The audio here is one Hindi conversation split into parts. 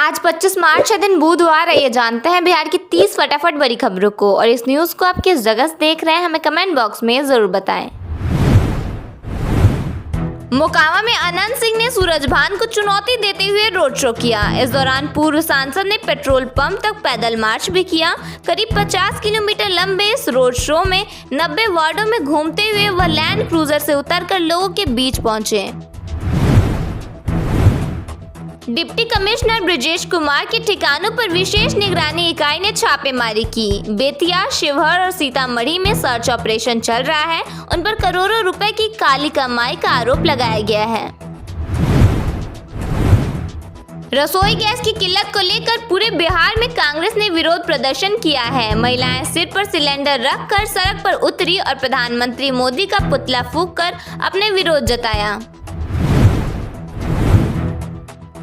आज 25 मार्च है, दिन बुधवार है। ये जानते हैं बिहार की 30 फटाफट बड़ी खबरों को। और इस न्यूज़ को आप किस जगह से देख रहे हैं, हमें कमेंट बॉक्स में ज़रूर बताएं। मोकामा में अनंत सिंह ने सूरजभान को चुनौती देते हुए रोड शो किया। इस दौरान पूर्व सांसद ने पेट्रोल पंप तक पैदल मार्च भी किया। करीब 50 किलोमीटर लंबे इस रोड शो में 90 वार्डों में घूमते हुए वह लैंड क्रूजर से उतरकर लोगों के बीच पहुंचे। डिप्टी कमिश्नर ब्रिजेश कुमार के ठिकानों पर विशेष निगरानी इकाई ने छापेमारी की। बेतिया, शिवहर और सीतामढ़ी में सर्च ऑपरेशन चल रहा है। उन पर करोड़ों रुपए की काली कमाई का आरोप लगाया गया है। रसोई गैस की किल्लत को लेकर पूरे बिहार में कांग्रेस ने विरोध प्रदर्शन किया है। महिलाएं सिर पर सिलेंडर रखकर सड़क पर उतरी और प्रधानमंत्री मोदी का पुतला फूंककर अपने विरोध जताया।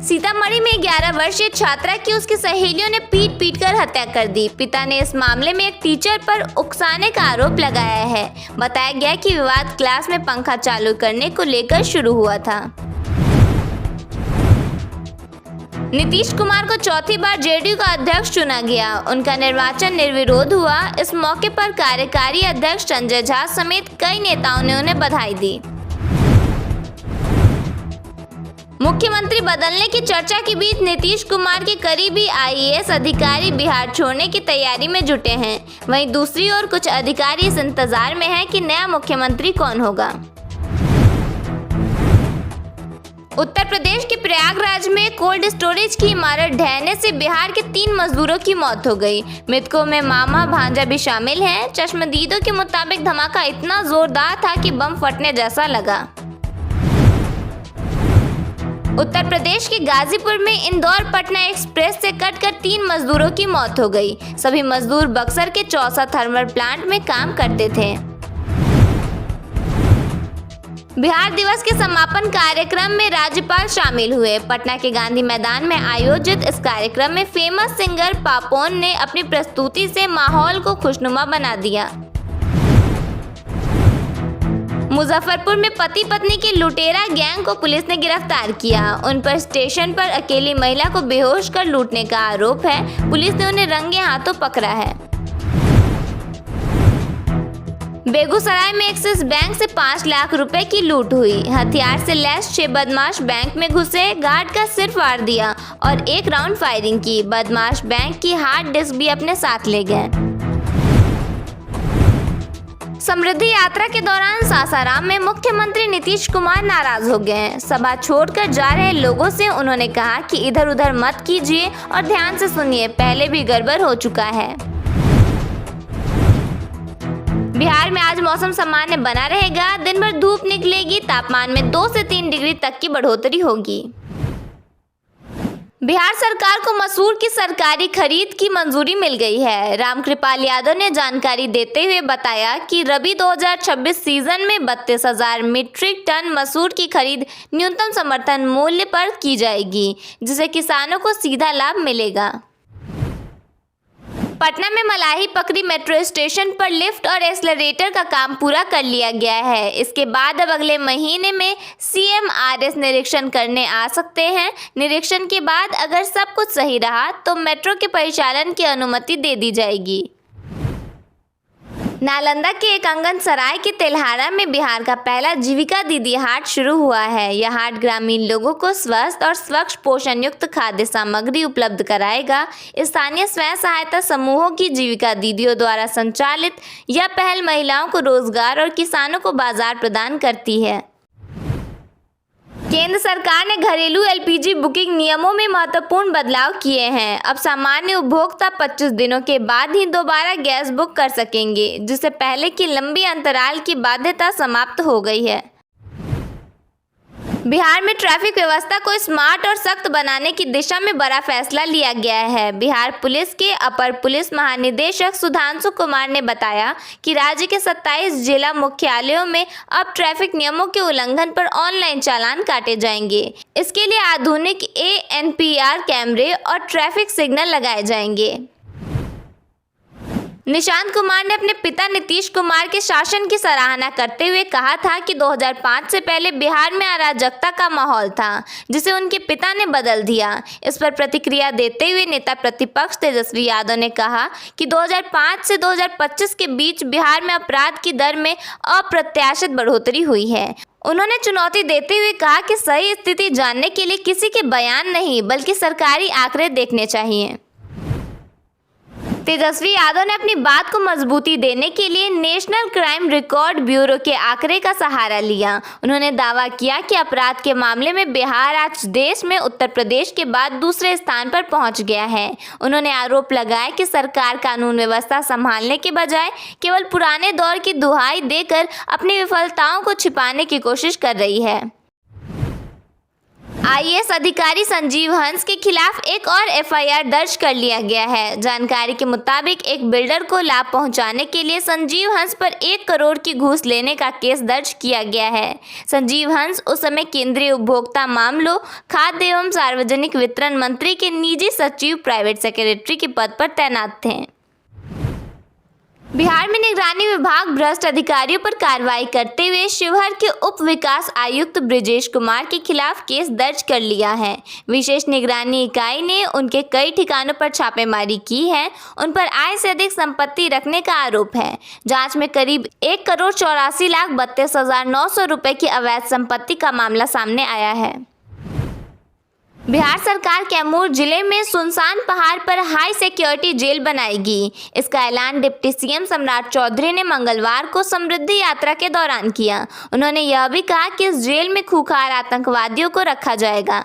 सीतामढ़ी में 11 वर्षीय छात्रा की उसकी सहेलियों ने पीट कर हत्या कर दी। पिता ने इस मामले में एक टीचर पर उकसाने का आरोप लगाया है। बताया गया कि विवाद क्लास में पंखा चालू करने को लेकर शुरू हुआ था। नीतीश कुमार को चौथी बार जेडीयू का अध्यक्ष चुना गया। उनका निर्वाचन निर्विरोध हुआ। इस मौके पर कार्यकारी अध्यक्ष संजय झा समेत कई नेताओं ने उन्हें बधाई दी। मुख्यमंत्री बदलने की चर्चा के बीच नीतीश कुमार के करीबी आईएएस अधिकारी बिहार छोड़ने की तैयारी में जुटे हैं। वहीं दूसरी ओर कुछ अधिकारी इस इंतजार में हैं कि नया मुख्यमंत्री कौन होगा। उत्तर प्रदेश के प्रयागराज में कोल्ड स्टोरेज की इमारत ढहने से बिहार के 3 मजदूरों की मौत हो गई। मृतकों में मामा भांजा भी शामिल हैं। चश्मदीदों के मुताबिक धमाका इतना जोरदार था कि बम फटने जैसा लगा। उत्तर प्रदेश के गाजीपुर में इंदौर पटना एक्सप्रेस से कटकर 3 मजदूरों की मौत हो गई। सभी मजदूर बक्सर के चौसा थर्मल प्लांट में काम करते थे। बिहार दिवस के समापन कार्यक्रम में राज्यपाल शामिल हुए। पटना के गांधी मैदान में आयोजित इस कार्यक्रम में फेमस सिंगर पापोन ने अपनी प्रस्तुति से माहौल को खुशनुमा बना दिया। मुजफ्फरपुर में पति पत्नी की लुटेरा गैंग को पुलिस ने गिरफ्तार किया। उन पर स्टेशन पर अकेली महिला को बेहोश कर लूटने का आरोप है। पुलिस ने उन्हें रंगे हाथों पकड़ा है। बेगूसराय में एक्सिस बैंक से 5 लाख रुपए की लूट हुई। हथियार से लैस 6 बदमाश बैंक में घुसे, गार्ड का सिर फाड़ दिया और 1 राउंड फायरिंग की। बदमाश बैंक की हार्ड डिस्क भी अपने साथ ले गए। समृद्धि यात्रा के दौरान सासाराम में मुख्यमंत्री नीतीश कुमार नाराज हो गए। सभा छोड़कर जा रहे लोगों से उन्होंने कहा कि इधर उधर मत कीजिए और ध्यान से सुनिए, पहले भी गड़बड़ हो चुका है। बिहार में आज मौसम सामान्य बना रहेगा। दिन भर धूप निकलेगी। तापमान में 2 से 3 डिग्री तक की बढ़ोतरी होगी। बिहार सरकार को मसूर की सरकारी खरीद की मंजूरी मिल गई है। रामकृपाल यादव ने जानकारी देते हुए बताया कि रबी 2026 सीजन में 32,000 मीट्रिक टन मसूर की खरीद न्यूनतम समर्थन मूल्य पर की जाएगी, जिससे किसानों को सीधा लाभ मिलेगा। पटना में मलाही पकड़ी मेट्रो स्टेशन पर लिफ्ट और एक्सेलरेटर का काम पूरा कर लिया गया है। इसके बाद अब अगले महीने में CMRS निरीक्षण करने आ सकते हैं। निरीक्षण के बाद अगर सब कुछ सही रहा तो मेट्रो के परिचालन की अनुमति दे दी जाएगी। नालंदा के एकंगन सराय के तेल्हारा में बिहार का पहला जीविका दीदी हाट शुरू हुआ है। यह हाट ग्रामीण लोगों को स्वस्थ और स्वच्छ पोषण युक्त खाद्य सामग्री उपलब्ध कराएगा। स्थानीय स्वयं सहायता समूहों की जीविका दीदियों द्वारा संचालित यह पहल महिलाओं को रोजगार और किसानों को बाजार प्रदान करती है। केंद्र सरकार ने घरेलू LPG बुकिंग नियमों में महत्वपूर्ण बदलाव किए हैं। अब सामान्य उपभोक्ता 25 दिनों के बाद ही दोबारा गैस बुक कर सकेंगे, जिससे पहले की लंबी अंतराल की बाध्यता समाप्त हो गई है। बिहार में ट्रैफिक व्यवस्था को स्मार्ट और सख्त बनाने की दिशा में बड़ा फैसला लिया गया है। बिहार पुलिस के अपर पुलिस महानिदेशक सुधांशु कुमार ने बताया कि राज्य के 27 जिला मुख्यालयों में अब ट्रैफिक नियमों के उल्लंघन पर ऑनलाइन चालान काटे जाएंगे। इसके लिए आधुनिक ANPR कैमरे और ट्रैफिक सिग्नल लगाए जाएंगे। निशांत कुमार ने अपने पिता नीतीश कुमार के शासन की सराहना करते हुए कहा था कि 2005 से पहले बिहार में अराजकता का माहौल था, जिसे उनके पिता ने बदल दिया। इस पर प्रतिक्रिया देते हुए नेता प्रतिपक्ष तेजस्वी यादव ने कहा कि 2005 से 2025 के बीच बिहार में अपराध की दर में अप्रत्याशित बढ़ोतरी हुई है। उन्होंने चुनौती देते हुए कहा कि सही स्थिति जानने के लिए किसी के बयान नहीं, बल्कि सरकारी आंकड़े देखने चाहिए। तेजस्वी यादव ने अपनी बात को मजबूती देने के लिए नेशनल क्राइम रिकॉर्ड ब्यूरो के आंकड़े का सहारा लिया। उन्होंने दावा किया कि अपराध के मामले में बिहार आज देश में उत्तर प्रदेश के बाद दूसरे स्थान पर पहुंच गया है। उन्होंने आरोप लगाया कि सरकार कानून व्यवस्था संभालने के बजाय केवल पुराने दौर की दुहाई देकर अपनी विफलताओं को छिपाने की कोशिश कर रही है। आईएएस अधिकारी संजीव हंस के खिलाफ एक और एफआईआर दर्ज कर लिया गया है। जानकारी के मुताबिक एक बिल्डर को लाभ पहुंचाने के लिए संजीव हंस पर 1 करोड़ की घूस लेने का केस दर्ज किया गया है। संजीव हंस उस समय केंद्रीय उपभोक्ता मामलों, खाद्य एवं सार्वजनिक वितरण मंत्री के निजी सचिव प्राइवेट सेक्रेटरी के पद पर तैनात थे। बिहार में निगरानी विभाग भ्रष्ट अधिकारियों पर कार्रवाई करते हुए शिवहर के उप विकास आयुक्त ब्रिजेश कुमार के खिलाफ केस दर्ज कर लिया है। विशेष निगरानी इकाई ने उनके कई ठिकानों पर छापेमारी की है। उन पर आय से अधिक संपत्ति रखने का आरोप है। जांच में करीब 1,84,32,900 रुपए की अवैध संपत्ति का मामला सामने आया है। बिहार सरकार कैमूर जिले में सुनसान पहाड़ पर हाई सिक्योरिटी जेल बनाएगी। इसका ऐलान डिप्टी सीएम सम्राट चौधरी ने मंगलवार को समृद्धि यात्रा के दौरान किया। उन्होंने यह भी कहा कि इस जेल में खूंखार आतंकवादियों को रखा जाएगा।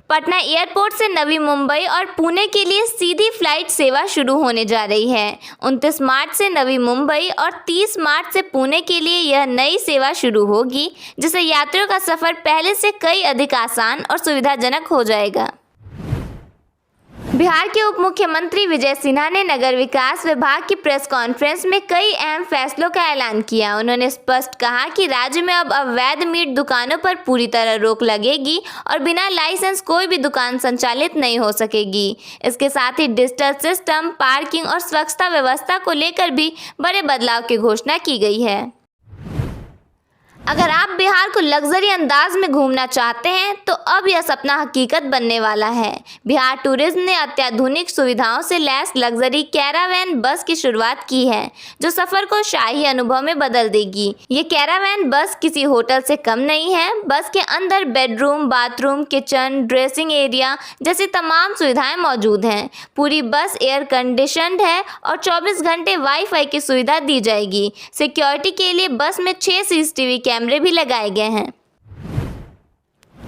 पटना एयरपोर्ट से नवी मुंबई और पुणे के लिए सीधी फ्लाइट सेवा शुरू होने जा रही है। 29 मार्च से नवी मुंबई और 30 मार्च से पुणे के लिए यह नई सेवा शुरू होगी, जिससे यात्रियों का सफर पहले से कई अधिक आसान और सुविधाजनक हो जाएगा। बिहार के उप मुख्यमंत्री विजय सिन्हा ने नगर विकास विभाग की प्रेस कॉन्फ्रेंस में कई अहम फैसलों का ऐलान किया। उन्होंने स्पष्ट कहा कि राज्य में अब अवैध मीट दुकानों पर पूरी तरह रोक लगेगी और बिना लाइसेंस कोई भी दुकान संचालित नहीं हो सकेगी। इसके साथ ही डिजिटल सिस्टम, पार्किंग और स्वच्छता व्यवस्था को लेकर भी बड़े बदलाव की घोषणा की गई है। अगर आप बिहार को लग्जरी अंदाज में घूमना चाहते हैं तो अब यह सपना हकीकत बनने वाला है। बिहार टूरिज्म ने अत्याधुनिक सुविधाओं से लैस लग्जरी कैरावैन बस की शुरुआत की है, जो सफर को शाही अनुभव में बदल देगी। ये कैरावैन बस किसी होटल से कम नहीं है। बस के अंदर bedroom, bathroom, kitchen, dressing area जैसी तमाम सुविधाएं मौजूद हैं। पूरी बस एयर कंडीशनड है और 24 घंटे वाईफाई की सुविधा दी जाएगी। सिक्योरिटी के लिए बस में 6 CCTV कैमरे भी लगाए गए हैं।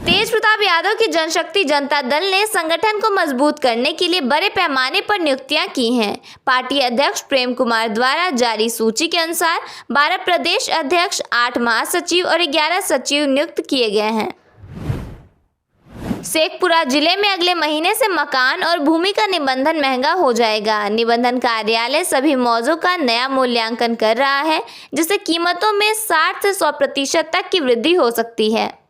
तेज प्रताप यादव की जनशक्ति जनता दल ने संगठन को मजबूत करने के लिए बड़े पैमाने पर नियुक्तियां की हैं। पार्टी अध्यक्ष प्रेम कुमार द्वारा जारी सूची के अनुसार 12 प्रदेश अध्यक्ष, 8 महासचिव और 11 सचिव नियुक्त किए गए हैं। शेखपुरा जिले में अगले महीने से मकान और भूमि का निबंधन महंगा हो जाएगा। निबंधन कार्यालय सभी मौजों का नया मूल्यांकन कर रहा है, जिससे कीमतों में 60 से 100% तक की वृद्धि हो सकती है।